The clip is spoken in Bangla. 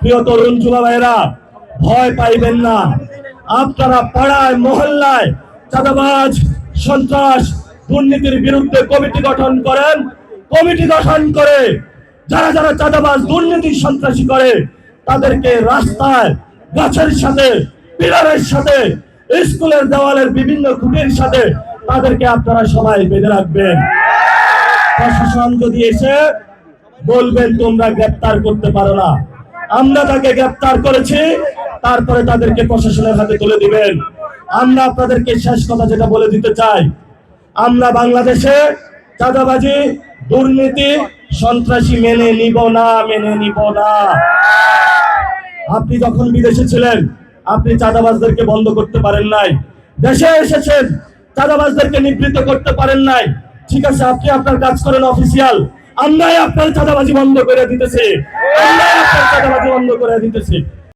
প্রিয় তরুণ যুবা ভাইরা, ভয় পাইবেন না। আপনারা পাড়ায় মহল্লায় চাঁদাবাজ, সন্ত্রাস, দুর্নীতির বিরুদ্ধে কমিটি গঠন করেন। কমিটি গঠন করে যারা যারা চাঁদাবাজ, দুর্নীতি, সন্ত্রাসী করে তাদেরকে রাস্তায় গাছের সাথে, পিলারের সাথে, স্কুলের দেওয়ালের বিভিন্ন খুঁটির সাথে তাদেরকে আপনারা সবাই বেঁধে রাখবেন। প্রশাসন যদি এসে বলবেন তোমরা গ্রেপ্তার করতে পারো না, আমরা তাকে গ্রেপ্তার করেছি, তারপরে তাদেরকে প্রশাসনের হাতে তুলে দিবেন। আমরা আপনাদেরকে শেষ কথা যেটা বলে দিতে চাই, আমরা বাংলাদেশে চাঁদাবাজি, দুর্নীতি, সন্ত্রাসী মেনে নিব না, মেনে নিব না। আপনি যখন বিদেশে ছিলেন আপনি চাঁদাবাজদেরকে বন্ধ করতে পারেন নাই, দেশে এসেছেন চাঁদাবাজদেরকে নিবৃত্ত করতে পারেন নাই। ঠিক আছে, আপনি আপনার কাজ করেন অফিসিয়াল, আমরাই আপনার চাঁদাবাজি বন্ধ করে দিতেছি, আমরাই আপনার চাঁদাবাজি বন্ধ করে দিতেছি।